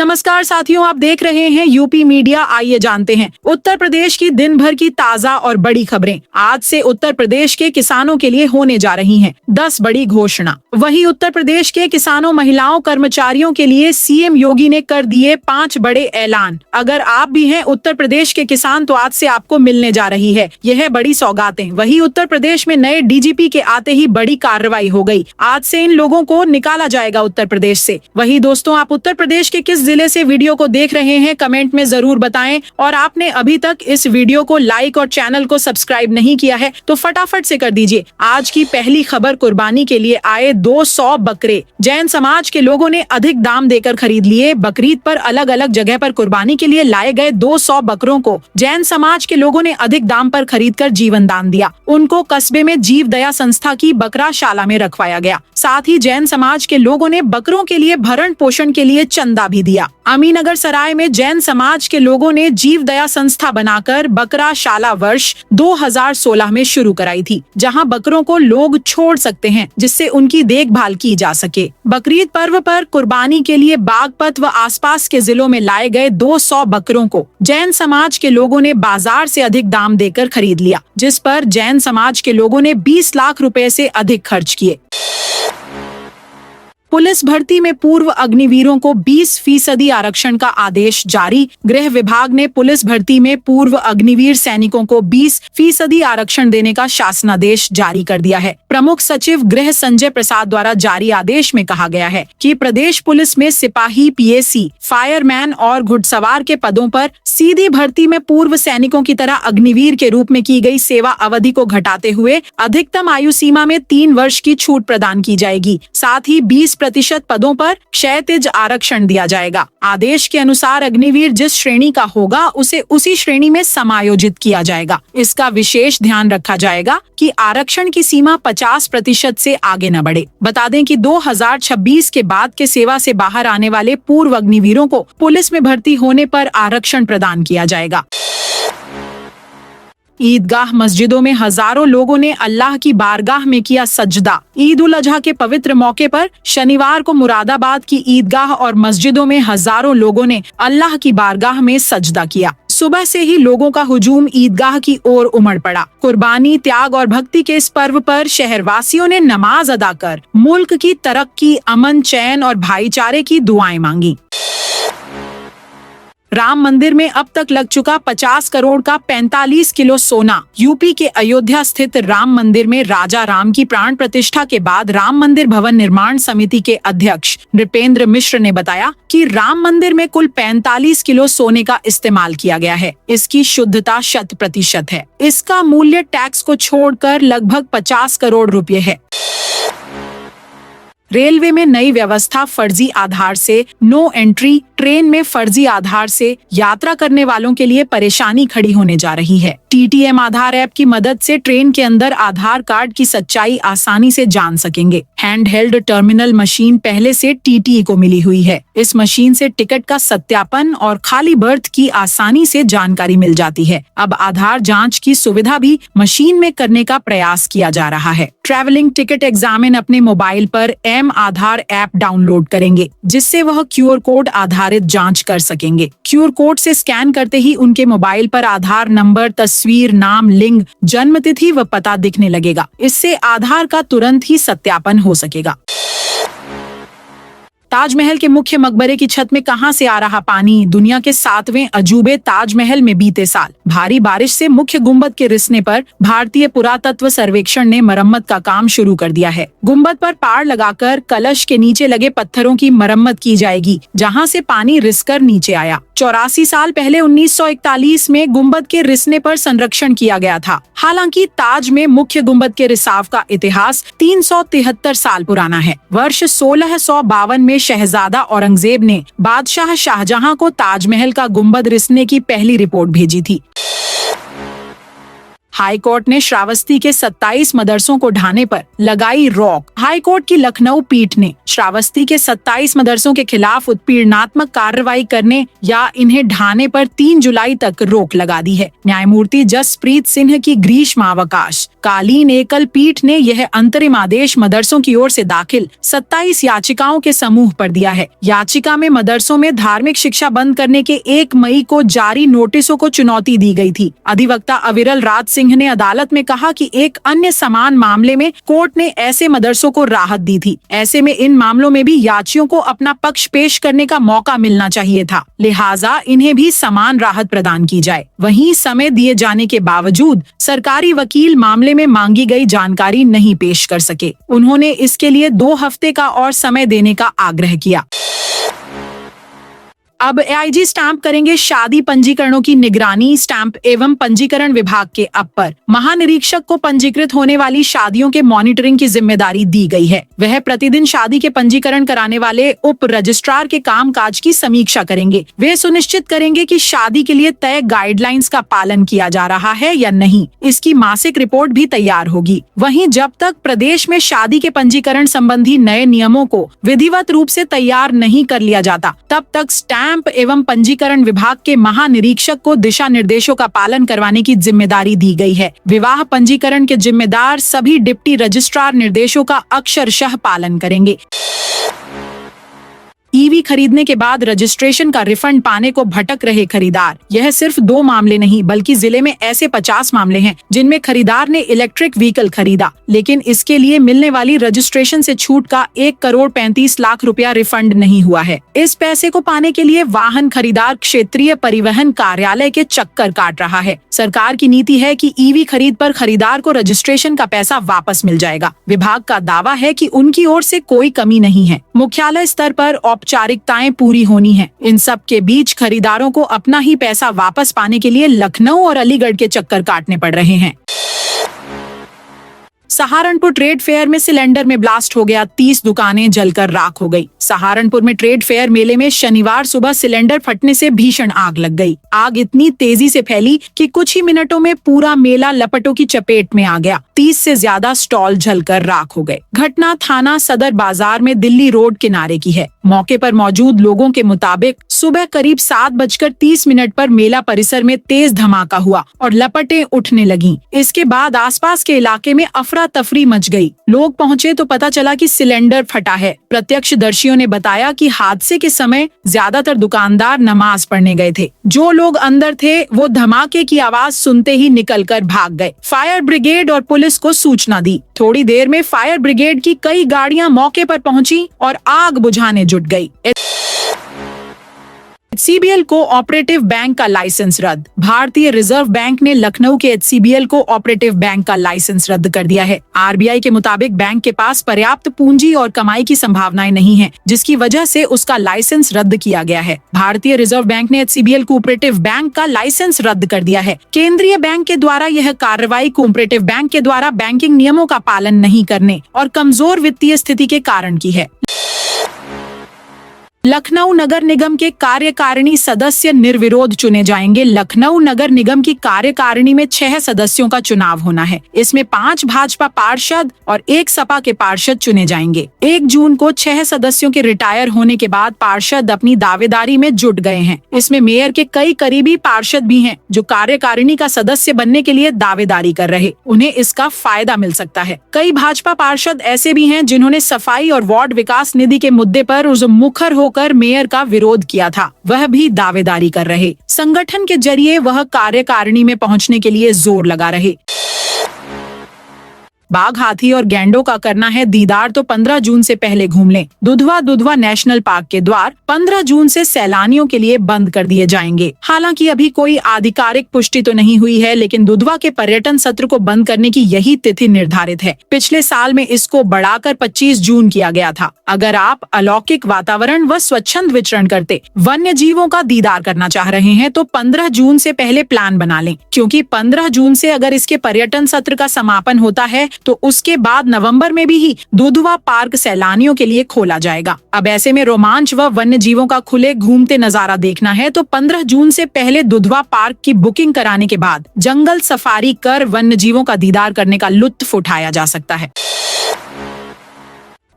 नमस्कार साथियों, आप देख रहे हैं यूपी मीडिया। आइए जानते हैं उत्तर प्रदेश की दिन भर की ताजा और बड़ी खबरें। आज से उत्तर प्रदेश के किसानों के लिए होने जा रही हैं 10 बड़ी घोषणा। वहीं उत्तर प्रदेश के किसानों, महिलाओं, कर्मचारियों के लिए सीएम योगी ने कर दिए 5 बड़े ऐलान। अगर आप भी हैं उत्तर प्रदेश के किसान तो आज से आपको मिलने जा रही है यह बड़ी सौगातें। वहीं उत्तर प्रदेश में नए डीजीपी के आते ही बड़ी कार्रवाई हो गई। आज से इन लोगों को निकाला जाएगा उत्तर प्रदेश से। वहीं दोस्तों, आप उत्तर प्रदेश के किस जिले से वीडियो को देख रहे हैं कमेंट में जरूर बताएं। और आपने अभी तक इस वीडियो को लाइक और चैनल को सब्सक्राइब नहीं किया है तो फटाफट से कर दीजिए। आज की पहली खबर, कुर्बानी के लिए आए 200 बकरे। जैन समाज के लोगों ने अधिक दाम देकर खरीद लिए। बकरीद पर अलग अलग जगह पर कुर्बानी के लिए लाए गए 200 बकरों को जैन समाज के लोगों ने अधिक दाम पर खरीद कर जीवन दान दिया। उनको कस्बे में जीव दया संस्था की बकराशाला में रखवाया गया। साथ ही जैन समाज के लोगों ने बकरों के लिए भरण पोषण के लिए चंदा भी दिया। अमीनगर सराय में जैन समाज के लोगों ने जीव दया संस्था बनाकर बकराशाला वर्ष 2016 में शुरू कराई थी, जहां बकरों को लोग छोड़ सकते हैं जिससे उनकी देखभाल की जा सके। बकरीद पर्व पर कुर्बानी के लिए बागपत व आसपास के जिलों में लाए गए 200 बकरों को जैन समाज के लोगों ने बाजार से अधिक दाम देकर खरीद लिया, जिस पर जैन समाज के लोगों ने 20 लाख रुपए से अधिक खर्च किए। पुलिस भर्ती में पूर्व अग्निवीरों को 20% आरक्षण का आदेश जारी। गृह विभाग ने पुलिस भर्ती में पूर्व अग्निवीर सैनिकों को 20% आरक्षण देने का शासनादेश जारी कर दिया है। प्रमुख सचिव गृह संजय प्रसाद द्वारा जारी आदेश में कहा गया है कि प्रदेश पुलिस में सिपाही, पीएसी, फायरमैन और घुड़सवार के पदों पर सीधी भर्ती में पूर्व सैनिकों की तरह अग्निवीर के रूप में की गई सेवा अवधि को घटाते हुए अधिकतम आयु सीमा में 3 वर्ष की छूट प्रदान की जाएगी। साथ ही 20% पदों पर क्षैतिज आरक्षण दिया जाएगा। आदेश के अनुसार अग्निवीर जिस श्रेणी का होगा उसे उसी श्रेणी में समायोजित किया जाएगा। इसका विशेष ध्यान रखा जाएगा कि आरक्षण की सीमा 50% से आगे न बढ़े। बता दें कि 2026 के बाद के सेवा से बाहर आने वाले पूर्व अग्निवीरों को पुलिस में भर्ती होने पर आरक्षण प्रदान किया जाएगा। ईदगाह मस्जिदों में हजारों लोगों ने अल्लाह की बारगाह में किया सजदा। ईद उल अजहा के पवित्र मौके पर शनिवार को मुरादाबाद की ईदगाह और मस्जिदों में हजारों लोगों ने अल्लाह की बारगाह में सजदा किया। सुबह से ही लोगों का हुजूम ईदगाह की ओर उमड़ पड़ा। कुर्बानी, त्याग और भक्ति के इस पर्व पर शहरवासियों ने नमाज अदा कर मुल्क की तरक्की, अमन, चैन और भाईचारे की दुआएं मांगी। राम मंदिर में अब तक लग चुका 50 करोड़ का 45 किलो सोना। यूपी के अयोध्या स्थित राम मंदिर में राजा राम की प्राण प्रतिष्ठा के बाद राम मंदिर भवन निर्माण समिति के अध्यक्ष नृपेंद्र मिश्र ने बताया कि राम मंदिर में कुल 45 किलो सोने का इस्तेमाल किया गया है। इसकी शुद्धता 100% है। इसका मूल्य टैक्स को छोड़कर लगभग 50 करोड़ रुपए है। रेलवे में नई व्यवस्था, फर्जी आधार से नो एंट्री। ट्रेन में फर्जी आधार से यात्रा करने वालों के लिए परेशानी खड़ी होने जा रही है। टीटीएम आधार ऐप की मदद से ट्रेन के अंदर आधार कार्ड की सच्चाई आसानी से जान सकेंगे। हैंड हेल्ड टर्मिनल मशीन पहले से टीटीई को मिली हुई है। इस मशीन से टिकट का सत्यापन और खाली बर्थ की आसानी से जानकारी मिल जाती है। अब आधार जांच की सुविधा भी मशीन में करने का प्रयास किया जा रहा है। ट्रैवलिंग टिकट एग्जामिन अपने मोबाइल पर एम आधार ऐप डाउनलोड करेंगे, जिससे वह क्यूआर कोड आधारित जांच कर सकेंगे। क्यूआर कोड से स्कैन करते ही उनके मोबाइल पर आधार नंबर, तस्वीर, नाम, लिंग, जन्म तिथि व पता दिखने लगेगा। इससे आधार का तुरंत ही सत्यापन हो सकेगा। ताजमहल के मुख्य मकबरे की छत में कहां से आ रहा पानी? दुनिया के 7वें अजूबे ताजमहल में बीते साल भारी बारिश से मुख्य गुंबद के रिसने पर भारतीय पुरातत्व सर्वेक्षण ने मरम्मत का काम शुरू कर दिया है। गुंबद पर पार लगाकर कलश के नीचे लगे पत्थरों की मरम्मत की जाएगी, जहां से पानी रिसकर नीचे आया। 84 साल पहले 1941 में गुंबद के रिसने पर संरक्षण किया गया था। हालांकि ताज में मुख्य गुंबद के रिसाव का इतिहास 373 साल पुराना है। वर्ष 1652 में शहजादा औरंगजेब ने बादशाह शाहजहां को ताजमहल का गुंबद रिसने की पहली रिपोर्ट भेजी थी। हाई कोर्ट ने श्रावस्ती के 27 मदरसों को ढाने पर लगाई रोक। हाई कोर्ट की लखनऊ पीठ ने श्रावस्ती के 27 मदरसों के खिलाफ उत्पीड़नात्मक कार्रवाई करने या इन्हें ढाने पर 3 जुलाई तक रोक लगा दी है। न्यायमूर्ति जसप्रीत सिंह की ग्रीष्मावकाश कालीन एकल पीठ ने यह अंतरिम आदेश मदरसों की ओर से दाखिल 27 याचिकाओं के समूह पर दिया है। याचिका में मदरसों में धार्मिक शिक्षा बंद करने के 1 मई को जारी नोटिसों को चुनौती दी गई थी। अधिवक्ता अविरल राज सिंह ने अदालत में कहा कि एक अन्य समान मामले में कोर्ट ने ऐसे मदरसों को राहत दी थी। ऐसे में इन मामलों में भी याचियों को अपना पक्ष पेश करने का मौका मिलना चाहिए था, लिहाजा इन्हें भी समान राहत प्रदान की जाए। वहीं समय दिए जाने के बावजूद सरकारी वकील मामले में मांगी गई जानकारी नहीं पेश कर सके। उन्होंने इसके लिए 2 हफ्ते का और समय देने का आग्रह किया। अब एआईजी स्टैंप करेंगे शादी पंजीकरणों की निगरानी। स्टैंप एवं पंजीकरण विभाग के अपर महानिरीक्षक को पंजीकृत होने वाली शादियों के मॉनिटरिंग की जिम्मेदारी दी गई है। वह प्रतिदिन शादी के पंजीकरण कराने वाले उप रजिस्ट्रार के कामकाज की समीक्षा करेंगे। वे सुनिश्चित करेंगे कि शादी के लिए तय गाइडलाइंस का पालन किया जा रहा है या नहीं। इसकी मासिक रिपोर्ट भी तैयार होगी। वहीं जब तक प्रदेश में शादी के पंजीकरण संबंधी नए नियमों को विधिवत रूप से तैयार नहीं कर लिया जाता, तब तक स्टैंप एवं पंजीकरण विभाग के महानिरीक्षक को दिशा निर्देशों का पालन करवाने की जिम्मेदारी दी गई है। विवाह पंजीकरण के जिम्मेदार सभी डिप्टी रजिस्ट्रार निर्देशों का अक्षरशः पालन करेंगे। ईवी खरीदने के बाद रजिस्ट्रेशन का रिफंड पाने को भटक रहे खरीदार। यह सिर्फ 2 मामले नहीं बल्कि जिले में ऐसे 50 मामले हैं जिनमें खरीदार ने इलेक्ट्रिक व्हीकल खरीदा, लेकिन इसके लिए मिलने वाली रजिस्ट्रेशन से छूट का 1,35,00,000 रुपया रिफंड नहीं हुआ है। इस पैसे को पाने के लिए वाहन खरीदार क्षेत्रीय परिवहन कार्यालय के चक्कर काट रहा है। सरकार की नीति है कि ईवी खरीद पर खरीदार को रजिस्ट्रेशन का पैसा वापस मिल जाएगा। विभाग का दावा है कि उनकी ओर से कोई कमी नहीं है। मुख्यालय स्तर पर औपचारिकताएं पूरी होनी है। इन सब के बीच खरीदारों को अपना ही पैसा वापस पाने के लिए लखनऊ और अलीगढ़ के चक्कर काटने पड़ रहे हैं। सहारनपुर ट्रेड फेयर में सिलेंडर में ब्लास्ट हो गया, 30 दुकानें जलकर राख हो गई। सहारनपुर में ट्रेड फेयर मेले में शनिवार सुबह सिलेंडर फटने से भीषण आग लग गई। आग इतनी तेजी से फैली कि कुछ ही मिनटों में पूरा मेला लपटों की चपेट में आ गया। 30 से ज्यादा स्टॉल जलकर राख हो गए। घटना थाना सदर बाजार में दिल्ली रोड किनारे की है। मौके पर मौजूद लोगों के मुताबिक सुबह करीब 7:30 पर मेला परिसर में तेज धमाका हुआ और लपटें उठने लगीं। इसके बाद आसपास के इलाके में अफरा तफरी मच गई। लोग पहुंचे तो पता चला कि सिलेंडर फटा है। प्रत्यक्षदर्शियों ने बताया कि हादसे के समय ज्यादातर दुकानदार नमाज पढ़ने गए थे। जो लोग अंदर थे वो धमाके की आवाज सुनते ही निकलकर भाग गए। फायर ब्रिगेड और पुलिस को सूचना दी। थोड़ी देर में फायर ब्रिगेड की कई गाड़ियां मौके पर पहुंची और आग बुझाने जुट गई। HCBL कोऑपरेटिव बैंक का लाइसेंस रद्द। भारतीय रिजर्व बैंक ने लखनऊ के HCBL कोऑपरेटिव बैंक का लाइसेंस रद्द कर दिया है। RBI के मुताबिक बैंक के पास पर्याप्त पूंजी और कमाई की संभावनाएं नहीं हैं, जिसकी वजह से उसका लाइसेंस रद्द किया गया है। भारतीय रिजर्व बैंक ने HCBL कोऑपरेटिव बैंक का लाइसेंस रद्द कर दिया है। केंद्रीय बैंक के द्वारा यह कार्रवाई कोऑपरेटिव बैंक के द्वारा बैंकिंग नियमों का पालन नहीं करने और कमजोर वित्तीय स्थिति के कारण की है। लखनऊ नगर निगम के कार्यकारिणी सदस्य निर्विरोध चुने जाएंगे। लखनऊ नगर निगम की कार्यकारिणी में 6 सदस्यों का चुनाव होना है। इसमें 5 भाजपा पार्षद और 1 सपा के पार्षद चुने जाएंगे। 1 जून को 6 सदस्यों के रिटायर होने के बाद पार्षद अपनी दावेदारी में जुट गए हैं। इसमें मेयर के कई करीबी पार्षद भी हैं जो कार्यकारिणी का सदस्य बनने के लिए दावेदारी कर रहे। उन्हें इसका फायदा मिल सकता है। कई भाजपा पार्षद ऐसे भी हैं जिन्होंने सफाई और वार्ड विकास निधि के मुद्दे पर मुखर होकर मेयर का विरोध किया था। वह भी दावेदारी कर रहे। संगठन के जरिए वह कार्यकारिणी में पहुंचने के लिए जोर लगा रहे। बाघ, हाथी और गैंडों का करना है दीदार तो 15 जून से पहले घूम लें। दुधवा नेशनल पार्क के द्वार 15 जून से सैलानियों के लिए बंद कर दिए जाएंगे। हालांकि अभी कोई आधिकारिक पुष्टि तो नहीं हुई है, लेकिन दुधवा के पर्यटन सत्र को बंद करने की यही तिथि निर्धारित है। पिछले साल में इसको बढ़ाकर 25 जून किया गया था। अगर आप अलौकिक वातावरण व स्वच्छंद विचरण करते वन्य जीवों का दीदार करना चाह रहे हैं तो 15 जून से पहले प्लान बना लें, क्योंकि 15 जून से अगर इसके पर्यटन सत्र का समापन होता है तो उसके बाद नवंबर में भी दुधवा पार्क सैलानियों के लिए खोला जाएगा। अब ऐसे में रोमांच व वन्य जीवों का खुले घूमते नजारा देखना है तो 15 जून से पहले दुधवा पार्क की बुकिंग कराने के बाद जंगल सफारी कर वन्य जीवों का दीदार करने का लुत्फ उठाया जा सकता है।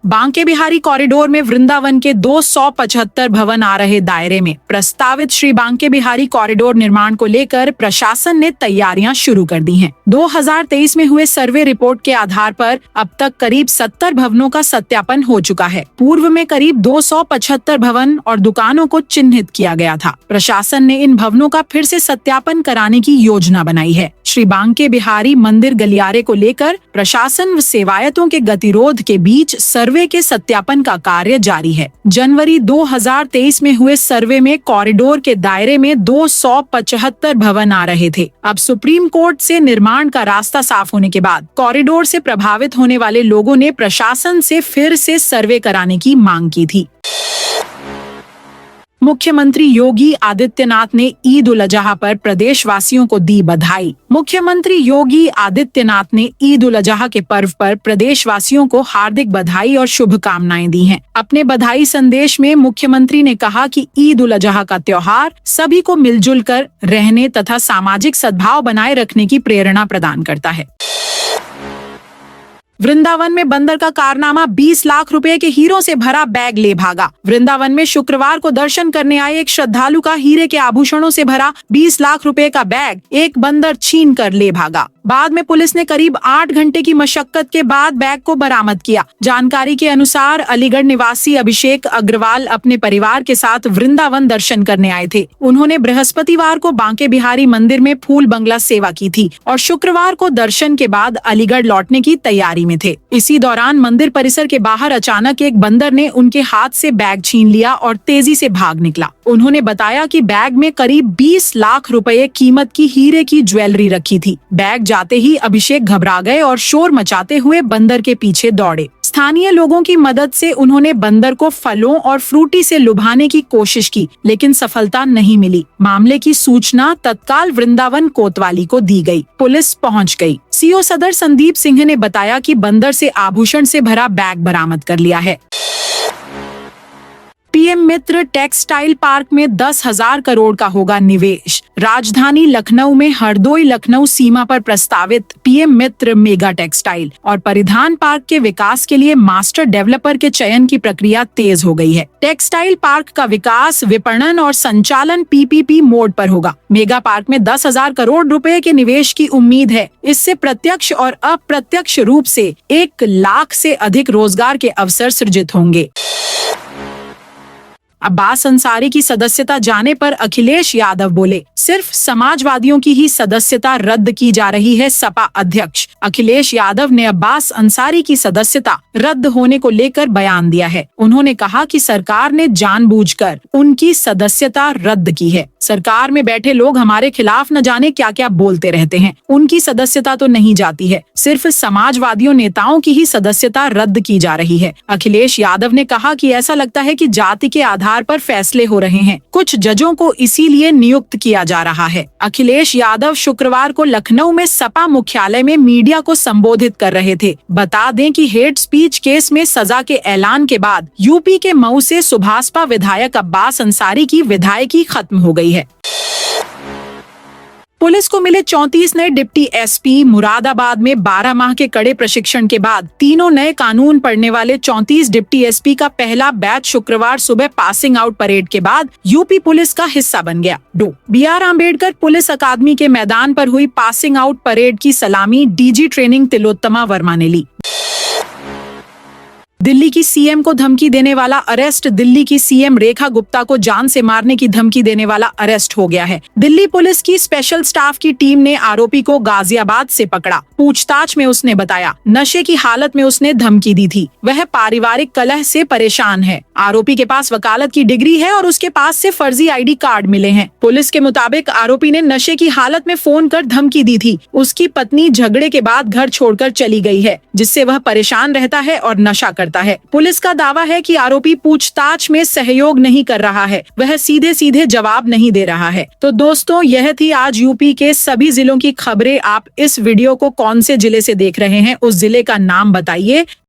बांके बिहारी कॉरिडोर में वृंदावन के 275 भवन आ रहे दायरे में। प्रस्तावित श्री बांके बिहारी कॉरिडोर निर्माण को लेकर प्रशासन ने तैयारियां शुरू कर दी हैं। 2023 में हुए सर्वे रिपोर्ट के आधार पर अब तक करीब 70 भवनों का सत्यापन हो चुका है। पूर्व में करीब 275 भवन और दुकानों को चिन्हित किया गया था। प्रशासन ने इन भवनों का फिर से सत्यापन कराने की योजना बनाई है। श्री बांके बिहारी मंदिर गलियारे को लेकर प्रशासन व सेवायतों के गतिरोध के बीच सर्वे के सत्यापन का कार्य जारी है। जनवरी 2023 में हुए सर्वे में कॉरिडोर के दायरे में 275 भवन आ रहे थे। अब सुप्रीम कोर्ट से निर्माण का रास्ता साफ होने के बाद कॉरिडोर से प्रभावित होने वाले लोगों ने प्रशासन से फिर से सर्वे कराने की मांग की थी। मुख्यमंत्री योगी आदित्यनाथ ने ईद उल अजहा पर प्रदेशवासियों को दी बधाई। मुख्यमंत्री योगी आदित्यनाथ ने ईद उल अजहा के पर्व पर प्रदेशवासियों को हार्दिक बधाई और शुभकामनाएं दी हैं। अपने बधाई संदेश में मुख्यमंत्री ने कहा कि ईद उल अजहा का त्योहार सभी को मिलजुल कर रहने तथा सामाजिक सद्भाव बनाए रखने की प्रेरणा प्रदान करता है। वृंदावन में बंदर का कारनामा, 20 लाख रुपए के हीरों से भरा बैग ले भागा। वृंदावन में शुक्रवार को दर्शन करने आए एक श्रद्धालु का हीरे के आभूषणों से भरा 20 लाख रुपए का बैग एक बंदर छीन कर ले भागा। बाद में पुलिस ने करीब 8 घंटे की मशक्कत के बाद बैग को बरामद किया। जानकारी के अनुसार अलीगढ़ निवासी अभिषेक अग्रवाल अपने परिवार के साथ वृंदावन दर्शन करने आए थे। उन्होंने बृहस्पतिवार को बांके बिहारी मंदिर में फूल बंगला सेवा की थी और शुक्रवार को दर्शन के बाद अलीगढ़ लौटने की तैयारी में थे। इसी दौरान मंदिर परिसर के बाहर अचानक एक बंदर ने उनके हाथ से बैग छीन लिया और तेजी से भाग निकला। उन्होंने बताया कि बैग में करीब 20 लाख रुपए कीमत की हीरे की ज्वेलरी रखी थी। बैग जाते ही अभिषेक घबरा गए और शोर मचाते हुए बंदर के पीछे दौड़े। स्थानीय लोगों की मदद से उन्होंने बंदर को फलों और फ्रूटी से लुभाने की कोशिश की, लेकिन सफलता नहीं मिली। मामले की सूचना तत्काल वृंदावन कोतवाली को दी गई। पुलिस पहुंच गई। सीओ सदर संदीप सिंह ने बताया कि बंदर से आभूषण से भरा बैग बरामद कर लिया है। पीएम मित्र टेक्सटाइल पार्क में 10,000 करोड़ का होगा निवेश। राजधानी लखनऊ में हरदोई लखनऊ सीमा पर प्रस्तावित पीएम मित्र मेगा टेक्सटाइल और परिधान पार्क के विकास के लिए मास्टर डेवलपर के चयन की प्रक्रिया तेज हो गई है। टेक्सटाइल पार्क का विकास, विपणन और संचालन पीपीपी मोड पर होगा। मेगा पार्क में 10,000 करोड़ रुपए के निवेश की उम्मीद है। इससे प्रत्यक्ष और अप्रत्यक्ष रूप से 1 लाख से अधिक रोजगार के अवसर सृजित होंगे। अब्बास अंसारी की सदस्यता जाने पर अखिलेश यादव बोले, सिर्फ समाजवादियों की ही सदस्यता रद्द की जा रही है। सपा अध्यक्ष अखिलेश यादव ने अब्बास अंसारी की सदस्यता रद्द होने को लेकर बयान दिया है। उन्होंने कहा कि सरकार ने जानबूझकर उनकी सदस्यता रद्द की है। सरकार में बैठे लोग हमारे खिलाफ न जाने क्या क्या बोलते रहते हैं। उनकी सदस्यता तो नहीं जाती है, सिर्फ समाजवादियों नेताओं की ही सदस्यता रद्द की जा रही है। अखिलेश यादव ने कहा कि ऐसा लगता है कि जाति के आधार पर फैसले हो रहे हैं। कुछ जजों को इसीलिए नियुक्त किया जा रहा है। अखिलेश यादव शुक्रवार को लखनऊ में सपा मुख्यालय में मीडिया को संबोधित कर रहे थे। बता दें कि हेट स्पीच केस में सजा के ऐलान के बाद यूपी के मऊ से सुभाषपा विधायक अब्बास अंसारी की विधायकी खत्म हो गई है। पुलिस को मिले 34 नए डिप्टी एसपी। मुरादाबाद में 12 माह के कड़े प्रशिक्षण के बाद तीनों नए कानून पढ़ने वाले 34 डिप्टी एसपी का पहला बैच शुक्रवार सुबह पासिंग आउट परेड के बाद यूपी पुलिस का हिस्सा बन गया। BR अम्बेडकर पुलिस अकादमी के मैदान पर हुई पासिंग आउट परेड की सलामी डीजी ट्रेनिंग तिलोत्तमा वर्मा ने ली। दिल्ली की सीएम को धमकी देने वाला अरेस्ट। दिल्ली की सीएम रेखा गुप्ता को जान से मारने की धमकी देने वाला अरेस्ट हो गया है। दिल्ली पुलिस की स्पेशल स्टाफ की टीम ने आरोपी को गाजियाबाद से पकड़ा। पूछताछ में उसने बताया, नशे की हालत में उसने धमकी दी थी। वह पारिवारिक कलह से परेशान है। आरोपी के पास वकालत की डिग्री है और उसके पास से फर्जी आईडी कार्ड मिले हैं। पुलिस के मुताबिक आरोपी ने नशे की हालत में फोन कर धमकी दी थी। उसकी पत्नी झगड़े के बाद घर छोड़कर चली गई है, जिससे वह परेशान रहता है और नशा करता करता है। पुलिस का दावा है कि आरोपी पूछताछ में सहयोग नहीं कर रहा है, वह सीधे सीधे जवाब नहीं दे रहा है। तो दोस्तों, यह थी आज यूपी के सभी जिलों की खबरें। आप इस वीडियो को कौन से जिले से देख रहे हैं, उस जिले का नाम बताइए।